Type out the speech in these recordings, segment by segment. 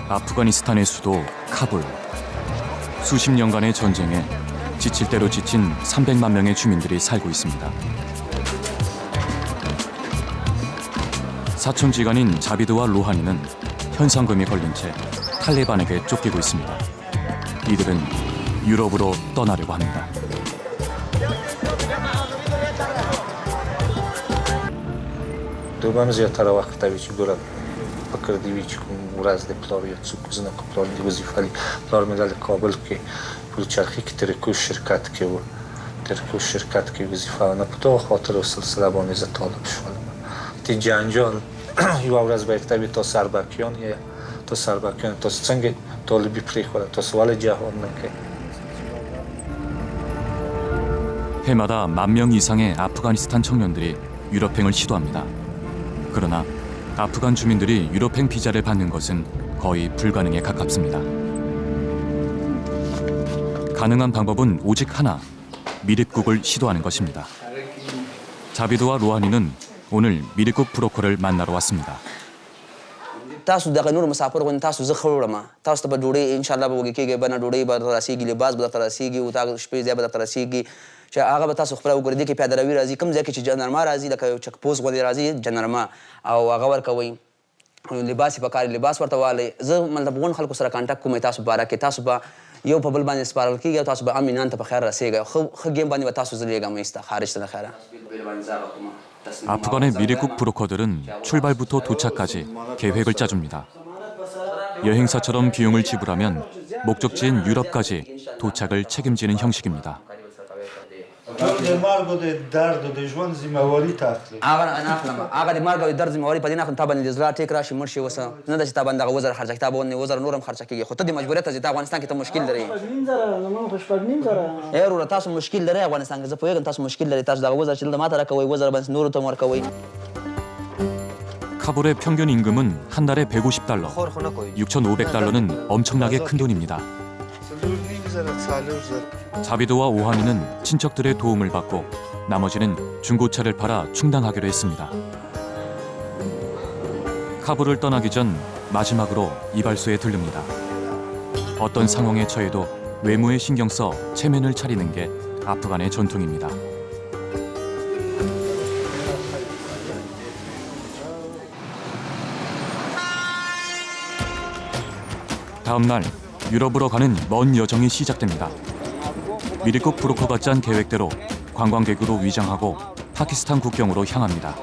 아프가니스탄의 수도 카불. 수십 년간의 전쟁에 지칠 대로 지친 300만 명의 주민들이 살고 있습니다. 사촌지간인 자비드와 로하니는 현상금이 걸린 채 탈레반에게 쫓기고 있습니다. 이들은 유럽으로 떠나려고 합니다. دوباره زیادتر وقت دویچی دولت فکر دیویچی کن ورز دی پلاریت سوکوزن کپلان دی وظیفه پلار میدال کابل که پول چرخی که ترکوش شرکت که و ترکوش شرکت که وظیفه و نپتا خاطر و سلسله بانیز طالب شوال تی جنجال یو ورز به اکتبی تا سربکیان یا تا سربکیان تا سنگ طالبی پریخوره تا سوال جهان نکه 해마다 10,000명 이상의 아프가니스탄 청년들이 유럽행을 시도합니다. 그러나 아프간 주민들이 유럽행 비자를 받는 것은 거의 불가능에 가깝습니다. 가능한 방법은 오직 하나, 미립국을 시도하는 것입니다. 자비드와 로하니는 오늘 미립국 브로커를 만나러 왔습니다. تاسو دغه نور مسافر غو تاسو زه خورم تاسو ته به ډوډۍ ان شاء الله به وګی کېږي بنه ډوډۍ به راسیږي لباس به راسیږي او تاسو شپې ځای به راسیږي چې هغه به تاسو خپل وګورئ کې پیاده روي راځي کوم ځای کې چې جنرما راځي لکه چک پوس غو راځي جنرما او هغه ورکوي لباس په کار لباس ورته والی زه مطلب غون خلکو سره کانټاکټ کوم تاسو باره کې تاسو به یو په بل باندې سپارل کېږي تاسو به امینان ته په خیر راسیږي خو گیم باندې تاسو زلیږم ایسته خارج ته خیره 아프간의 미립국 브로커들은 출발부터 도착까지 계획을 짜줍니다. 여행사처럼 비용을 지불하면 목적지인 유럽까지 도착을 책임지는 형식입니다. هغه د مرګ او درد ذمہواری په دې نه ته باندې زړه ټیک راشي مرشي وسه نه د تا باندې وزر خرچه کتاب باندې وزر نورم خرچه کیږي خو ته د مجبوریت ته افغانستان کې ته مشکل لري ایرو تاسو مشکل لري افغانستان کې زه پوهیږم تاسو مشکل لري تاسو دا وزر چې د ماته راکوي وزر باندې نور ته ورکوي 카불의 평균 임금은 한 달에 150달러, 6,500달러는 엄청나게 큰 돈입니다. 자비드와 오하니는 친척들의 도움을 받고 나머지는 중고차를 팔아 충당하기로 했습니다. 카불을 떠나기 전 마지막으로 이발소에 들릅니다. 어떤 상황에 처해도 외모에 신경 써 체면을 차리는 게 아프간의 전통입니다. 다음 날 유럽으로 가는 먼 여정이 시작됩니다. 미립국 브로커가 짠 계획대로 관광객으로 위장하고 파키스탄 국경으로 향합니다.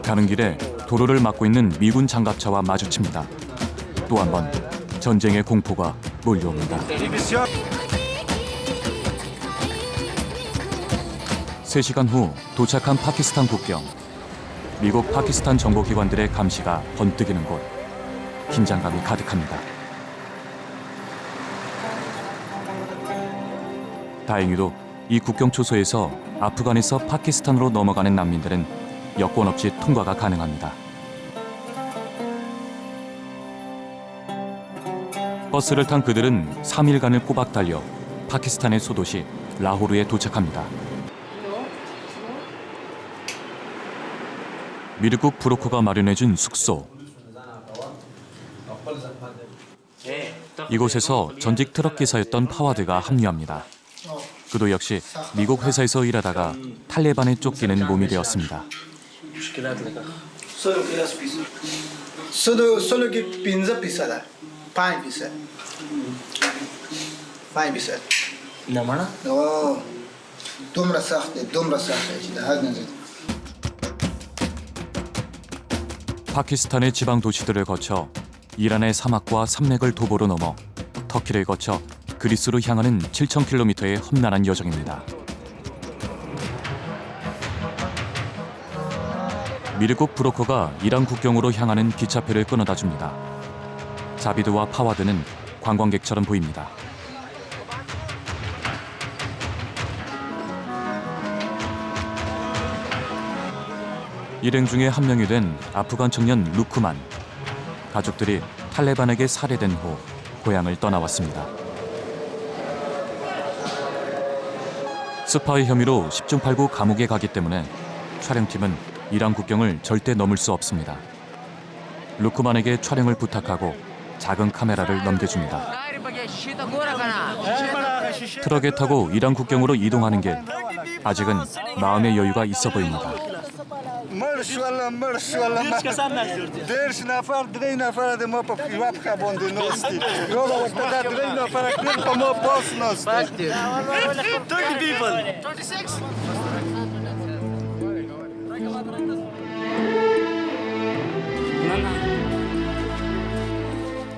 가는 길에 도로를 막고 있는 미군 장갑차와 마주칩니다. 또 한 번 전쟁의 공포가 몰려옵니다. 3시간 후 도착한 파키스탄 국경. 미국 파키스탄 정보기관들의 감시가 번뜩이는 곳. 긴장감이 가득합니다. 다행히도 이 국경 초소에서 아프간에서 파키스탄으로 넘어가는 난민들은 여권 없이 통과가 가능합니다. 버스를 탄 그들은 3일간을 꼬박 달려 파키스탄의 소도시 라호르에 도착합니다. 미립국 브로커가 마련해준 숙소. 이곳에서 전직 트럭 기사였던 파와드가 합류합니다. 그도 역시 미국 회사에서 일하다가 탈레반에 쫓기는 몸이 되었습니다. 파키스탄의 지방 도시들을 거쳐 이란의 사막과 산맥을 도보로 넘어 터키를 거쳐 그리스로 향하는 7,000km의 험난한 여정입니다. 미립국 브로커가 이란 국경으로 향하는 기차표를 끊어다 줍니다. 자비드와 파와드는 관광객처럼 보입니다. 일행 중에 한 명이 된 아프간 청년 루크만. 가족들이 탈레반에게 살해된 후 고향을 떠나왔습니다. 스파이 혐의로 10중 8구 감옥에 가기 때문에 촬영팀은 이란 국경을 절대 넘을 수 없습니다. 루크만에게 촬영을 부탁하고 작은 카메라를 넘겨줍니다. 트럭에 타고 이란 국경으로 이동하는 길, 아직은 마음의 여유가 있어 보입니다.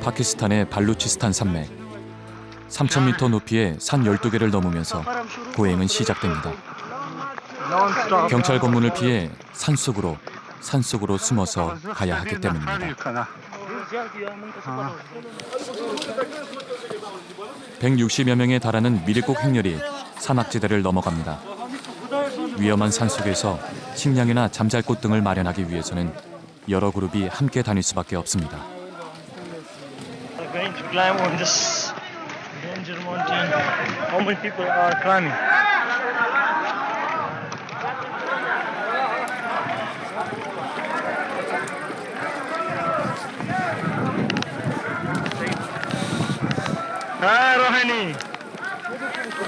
파키스탄의 발루치스탄 산맥. 3,000m 높이의 산 12개를 넘으면서 보행은 시작됩니다. 경찰 검문을 피해 산속으로 숨어서 가야 하기 때문입니다. 160여 명에 달하는 미리국 행렬이 산악지대를 넘어갑니다. 위험한 산속에서 식량이나 잠잘 곳 등을 마련하기 위해서는 여러 그룹이 함께 다닐 수밖에 없습니다. Going to climb on this danger mountain. How many people are climbing? Hi, Rohini.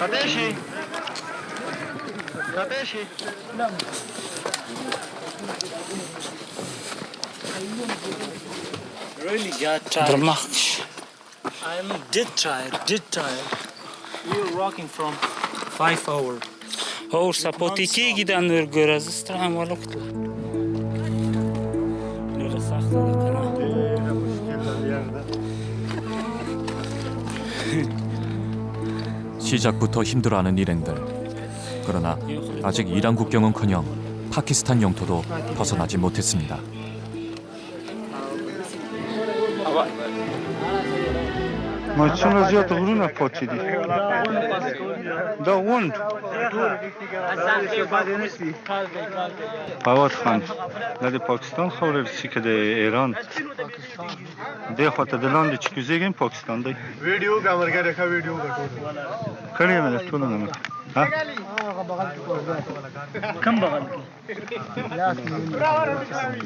Kadeshi. Kadeshi. Really got tired. I'm dead tired. We were walking from 5 hours. هو سپوتیکی گیدن ورگرز استراحم ولی کتلا. نور ساخته کنه. 시작부터 힘들어하는 일행들. 그러나 아직 이란 국경은커녕 파키스탄 영토도 벗어나지 못했습니다. ما چون زیاد غرونه پاچیدی دا وند فواد خان لدی پاکستان خوره رسی که ده ایران ده خواهد دلان ده چکوزه گیم پاکستان ده ویدیو کامرگره که ویدیو کریه من طولو نمید ها؟ كم بغل؟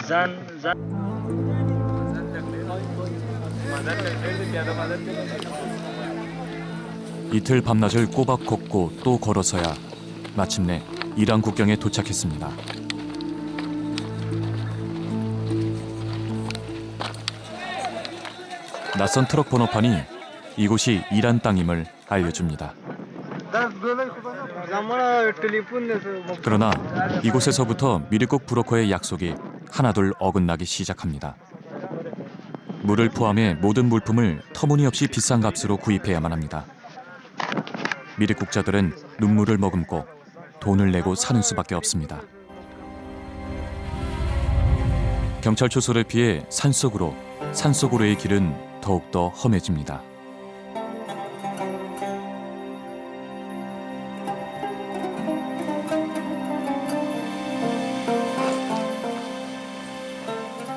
زان 이틀 밤낮을 꼬박 걷고 또 걸어서야 마침내 이란 국경에 도착했습니다. 낯선 트럭 번호판이 이곳이 이란 땅임을 알려줍니다. 그러나 이곳에서부터 미리국 브로커의 약속이 하나둘 어긋나기 시작합니다. 물을 포함해 모든 물품을 터무니없이 비싼 값으로 구입해야만 합니다. 미리국자들은 눈물을 머금고 돈을 내고 사는 수밖에 없습니다. 경찰 초소를 피해 산속으로의 길은 더욱더 험해집니다.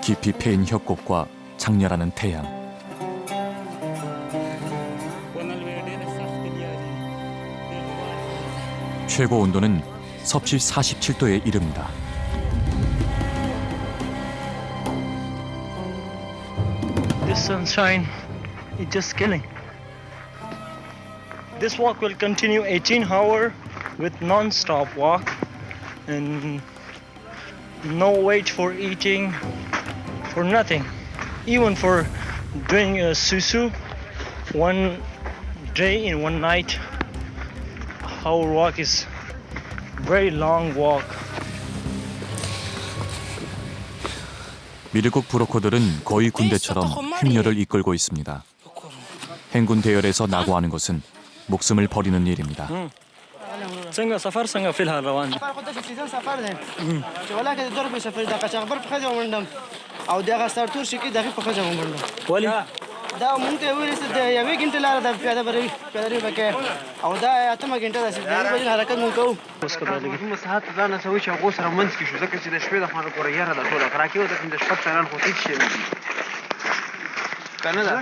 깊이 패인 협곡과 장렬하는 태양. 최고 온도는 섭씨 47도에 이릅니다. This sunshine is just killing. This walk will continue 18 hours with non-stop walk and no wait for eating, for nothing. Even for doing a susu, 1 day and 1 night, our walk is very long walk. 미리국 브로커들은 거의 군대처럼 행렬을 이끌고 있습니다. 행군 대열에서 낙오하는 것은 목숨을 버리는 일입니다. سنگا سفر سنگا فی الحال روان سفر دی چې ولاکه د درب سفر د قچاغبر په خځه ومنډم او دغه سرتور شي کې دغه په خځه ومنډم ولی دا مونږ ته ویل چې د یوې غنټې لاره د پیاده بری وکړي او دا اتمه غنټه د سپېږمۍ بجې حرکت مونږ کوو اوس کدا لګي کوم ساعت ځان سوي چې هغه سره منځ کې شو ځکه چې د شپې د خانه کور یاره د ټوله راکې و د شپه چلان خو هیڅ شي کنه دا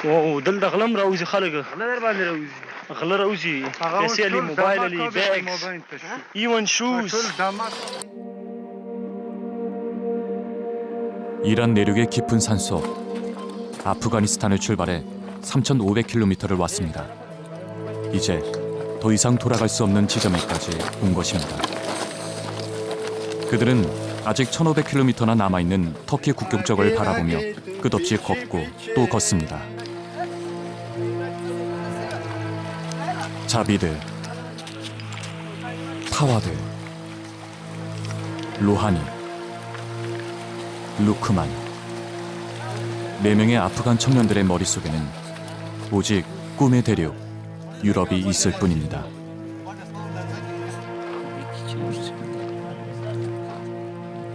او دل د غلم راوځي خلک نه در باندې راوځي غلر اوزی اسیلی موبایل لی بیگز even shoes. 이란 내륙의 깊은 산속, 아프가니스탄을 출발해 3,500km를 왔습니다. 이제 더 이상 돌아갈 수 없는 지점에까지 온 것입니다. 그들은 아직 1,500km나 남아있는 터키 국경 쪽을 바라보며 끝없이 걷고 또 걷습니다. 자비드, 파와드, 로하니, 루크만. 4명의 아프간 청년들의 머릿속에는 오직 꿈의 대륙, 유럽이 있을 뿐입니다.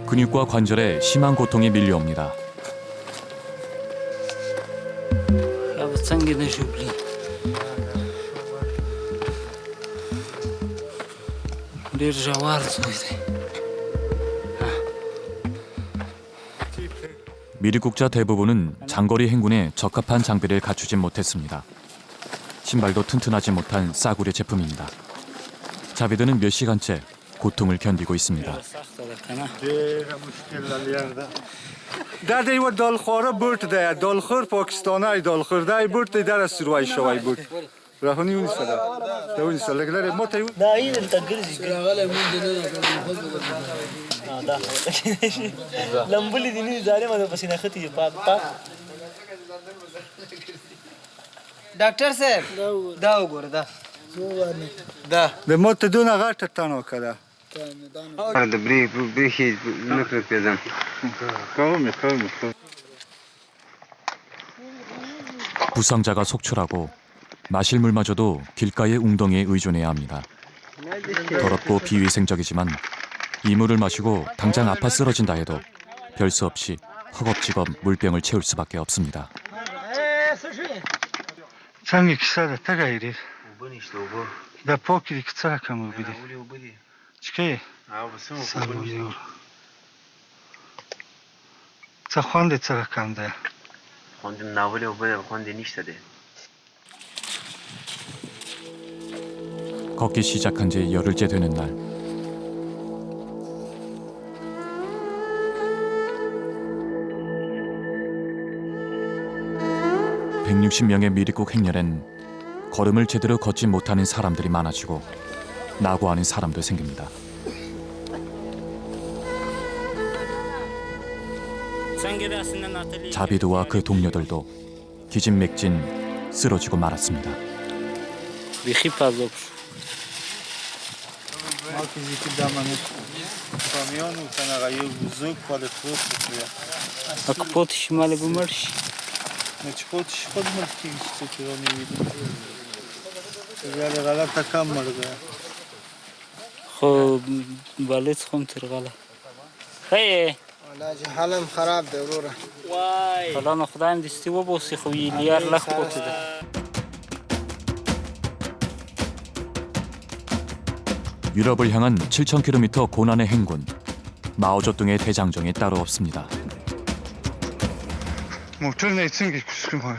근육과 관절에 심한 고통이 밀려옵니다. یا به څنګه نه ژوبلي ډېر ژور ځای دی. 미리국자 대부분은 장거리 행군에 적합한 장비를 갖추지 못했습니다. 신발도 튼튼하지 못한 싸구려 제품입니다. 자비드는 몇 시간째 고통을 견디고 있습니다. سخته ده که نه. در دیو دالخواره برد ده دالخور پاکستانی دالخور ده برد در از سروای شوای برد راهونی اون سلا اون سلا لگلر ما تیو دا این تګرځي دا لمبلي دي نه ظالمه ده پسینه ختی پاک ډاکټر صاحب دا وګوره دا به ما تدون غټ تنو کده د بریخي نکړه پیژم قوم 부상자가 속출하고 마실 물마저도 길가의 웅덩이에 의존해야 합니다. 더럽고 비위생적이지만 이 물을 마시고 당장 아파 쓰러진다 해도 별 수 없이 허겁지겁 물병을 채울 수밖에 없습니다. څنګه کیسه ده تګایری د پوکې د کڅه کوم وبدي چکه څه خوند څه کم ده خوند ناولی وبده خوند نیشته ده. 걷기 시작한 지 열흘째 되는 날. (160명의) 미리국 행렬엔 걸음을 제대로 걷지 못하는 사람들이 많아지고 낙오하는 사람도 생깁니다. څنګه راسنه ناتلی 자비드와 그 동료들도 기진맥진 쓰러지고 말았습니다. بیخي پازوب شو. ما فیزیکی دامنه کامیون و تنقایو بزرگ خالد خود بسیار اکو پوتش مال بمر شي. نچ خودش خود مرکی چه که رو نمیدیم یاله غلط کم مرده خو بالت خم تر غلا خیه والله حالم خراب دی وروره وای فلان خدایم دستی و بوسی خو یلیار لخ پوت ده. 유럽을 향한 7,000km 고난의 행군. 마오쩌둥의 대장정이 따로 없습니다. موتور نیتسنگی کسکم های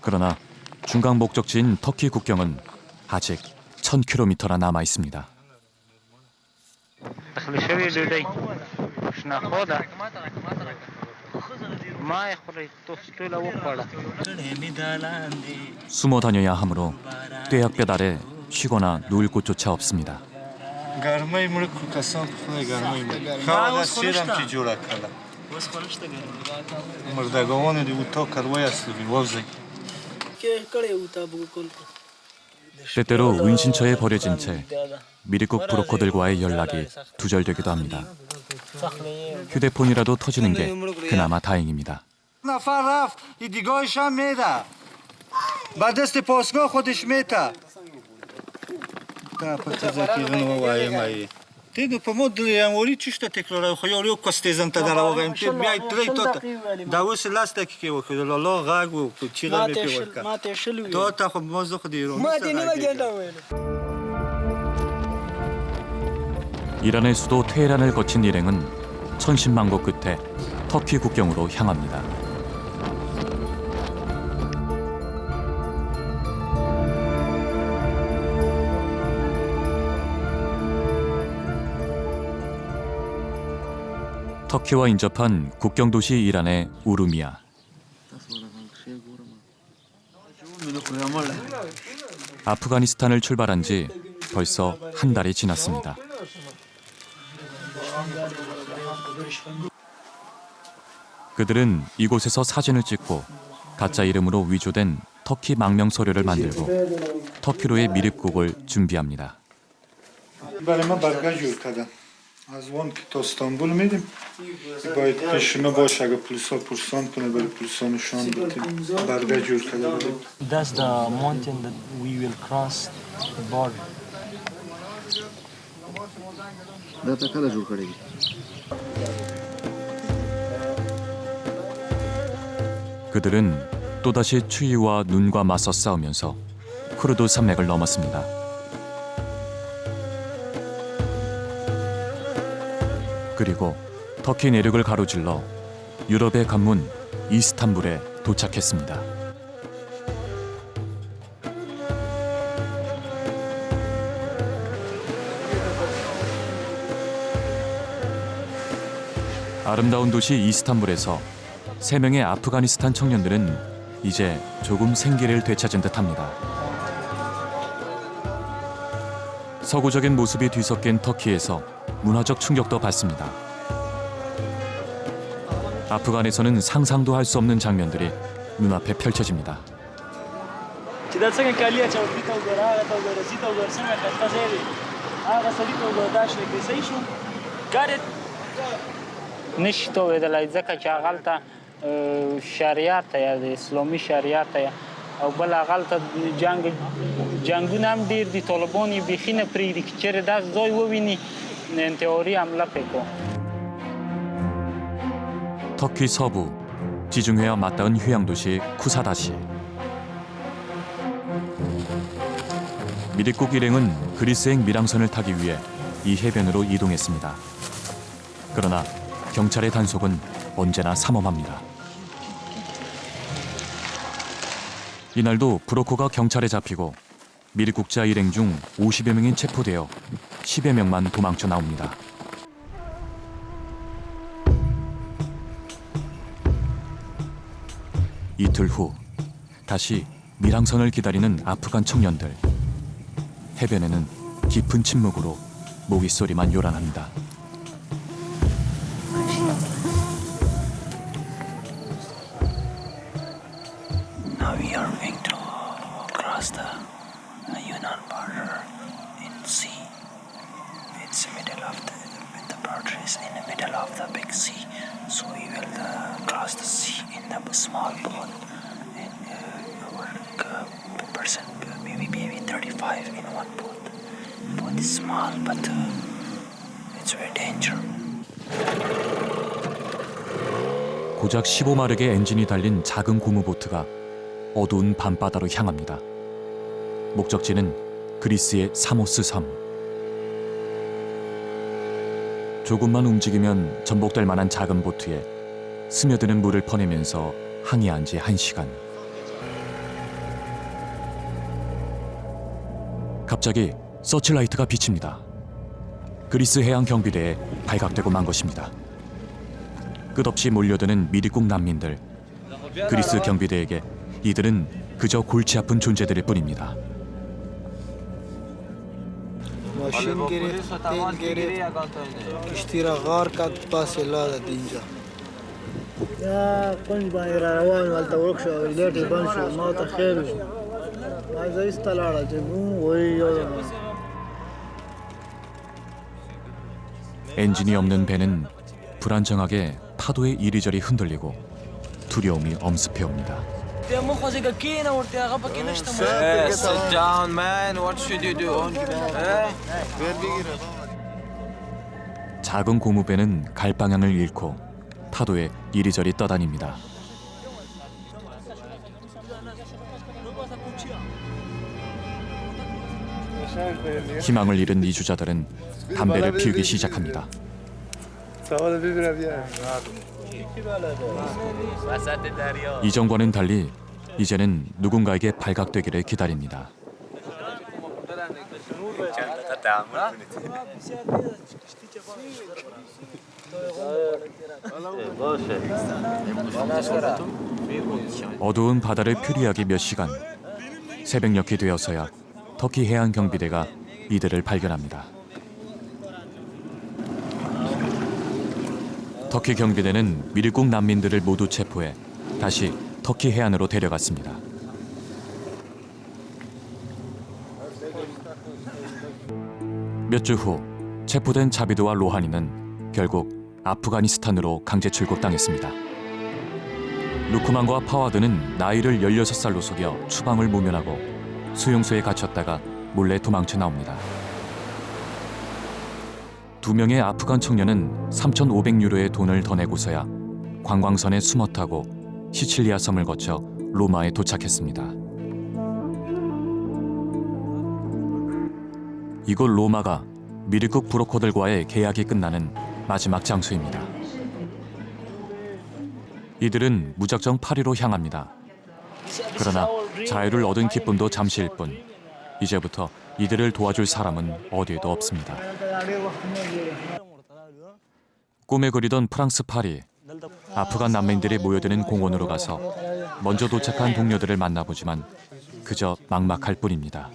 그러나 중간 목적지인 터키 국경은 아직 1,000km나 남아 있습니다. اخلی شوی ډوډۍ شنه خو ده ما یې خورئ توسټوله وخوړه. 숨어 다녀야 하므로 뙤약볕 아래 쉬거나 누울 곳조차 없습니다. گرمای مرک کسان خونه گرمای مرک خواه از شیرم که جوره کلا مردگاوان دی اوتا کروای است بی وزی 때때로 은신처에 버려진 채 미리국 브로커들과의 연락이 두절되기도 합니다. 휴대폰이라도 터지는 게 그나마 다행입니다. نفر رفت ای دیگاهش هم میده با دست پاسگاه خودش میته تا پتی زکی غنو وایم ای تیدو په مود یانوری چشته تکرار خو یو کاستیزن ته دراوغم تی بیای تری تو دا وس لاست کی وکړه لاله غاګ و چې غل می پیورکا ماته شلوي تو ته خو موزه خو دی رو ماته نه وګنده ویل 이란의 수도 테헤란을 거친 일행은 천신만고 끝에 터키 국경으로 향합니다. 터키와 인접한 국경 도시 이란의 우루미야. 아프가니스탄을 출발한 지 벌써 한 달이 지났습니다. 그들은 이곳에서 사진을 찍고 가짜 이름으로 위조된 터키 망명 서류를 만들고 터키로의 미립국을 준비합니다. برای ما برگشت جور کردن از وان که تا استانبول میدیم باید پیشنا باشه اگه پلیسا پرسان کنه برای پلیسا نشان بدیم برگشت جور کرده بدیم. That's the mountain that we will cross the border. 그들은 또다시 추위와 눈과 맞서 싸우면서 쿠르드 산맥을 넘었습니다. 그리고 터키 내륙을 가로질러 유럽의 관문 이스탄불에 도착했습니다. 아름다운 도시 이스탄불에서 3명의 아프가니스탄 청년들은 이제 조금 생기를 되찾은 듯합니다. 서구적인 모습이 뒤섞인 터키에서 문화적 충격도 받습니다. 아프간에서는 상상도 할 수 없는 장면들이 눈앞에 펼쳐집니다. نشي توېدلی ځکه چې هغلته شریعت ته یا د اسلامي شریعت ته او بل هغلته جنګونه هم ډېر دي طالبان یې بیخي نه پرېږدي که چېرې داسې ځای وویني انتحاري حمله پرې کوي. 터키 서부 지중해와 맞닿은 휴양도시 쿠사다시. 미립국 일행은 그리스행 밀항선을 타기 위해 이 해변으로 이동했습니다. 그러나 경찰의 단속은 언제나 삼엄합니다. 이날도 브로커가 경찰에 잡히고 미립국자 일행 중 50여 명이 체포되어 10여 명만 도망쳐 나옵니다. 이틀 후 다시 밀항선을 기다리는 아프간 청년들. 해변에는 깊은 침묵으로 모기 소리만 요란합니다. Now we are going to cross the Yunnan border in sea. It's the middle of the border is in the middle of the big sea, so we will cross the sea in a small boat. And our person maybe 35 in one boat. Boat is small, but it's very dangerous. 고작 15마력의 엔진이 달린 작은 고무보트가 어두운 밤바다로 향합니다. 목적지는 그리스의 사모스 섬. 조금만 움직이면 전복될 만한 작은 보트에 스며드는 물을 퍼내면서 항해한 지 1시간. 갑자기 서치라이트가 비칩니다. 그리스 해양 경비대에 발각되고 만 것입니다. 끝없이 몰려드는 미립국 난민들. 그리스 경비대에게 이들은 그저 골치 아픈 존재들일 뿐입니다. ماشین گرفت تیل گرفت کشتی را غار کرد پاس لا داد اینجا یا کنج باندې را روان ولته ورک شو لیټې بند شو ما ته خیر شو ما زه ایستلاړه چې وایي 엔진이 없는 배는 불안정하게 파도에 이리저리 흔들리고 두려움이 엄습해옵니다. Sit down, man. What should you do? 작은 고무배는 갈 방향을 잃고 파도에 이리저리 떠다닙니다. 희망을 잃은 이주자들은 담배를 피우기 시작합니다. 이전과는 달리 이제는 누군가에게 발각되기를 기다립니다. 어두운 바다를 표류하기 몇 시간. 새벽녘이 되어서야 터키 해안 경비대가 이들을 발견합니다. 터키 경비대는 미르국 난민들을 모두 체포해 다시 터키 해안으로 데려갔습니다. 몇 주 후 체포된 자비드와 로하니는 결국 아프가니스탄으로 강제 출국당했습니다. 루크만과 파와드는 나이를 16살로 속여 추방을 모면하고 수용소에 갇혔다가 몰래 도망쳐 나옵니다. 2명의 아프간 청년은 3,500유로의 돈을 더 내고서야 관광선에 숨어 타고 시칠리아 섬을 거쳐 로마에 도착했습니다. 이곳 로마가 미르국 브로커들과의 계약이 끝나는 마지막 장소입니다. 이들은 무작정 파리로 향합니다. 그러나 자유를 얻은 기쁨도 잠시일 뿐 이제부터 이들을 도와줄 사람은 어디에도 없습니다. 꿈에 그리던 프랑스 파리. 아프간 난민들이 모여드는 공원으로 가서 먼저 도착한 동료들을 만나보지만 그저 막막할 뿐입니다.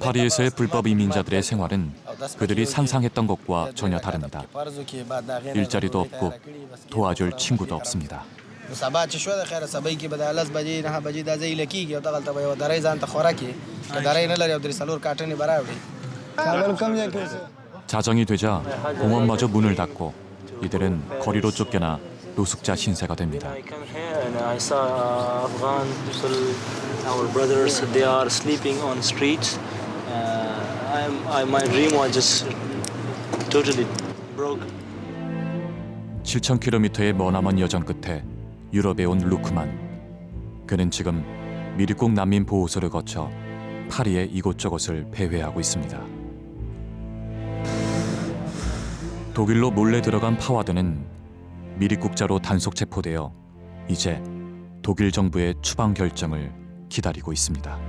파리에서의 불법 이민자들의 생활은 그들이 상상했던 것과 전혀 다릅니다. 일자리도 없고 도와줄 친구도 없습니다. 자정이 되자 공원마저 문을 닫고 이들은 거리로 쫓겨나 노숙자 신세가 됩니다. Our brothers, they are sleeping on streets. My dream was just totally broke. 7,000km의 머나먼 여정 끝에 유럽에 온 루크만. 그는 지금 미르국 난민 보호소를 거쳐 파리의 이곳저곳을 배회하고 있습니다. 독일로 몰래 들어간 파와드는 미르국자로 단속 체포되어 이제 독일 정부의 추방 결정을 기다리고 있습니다.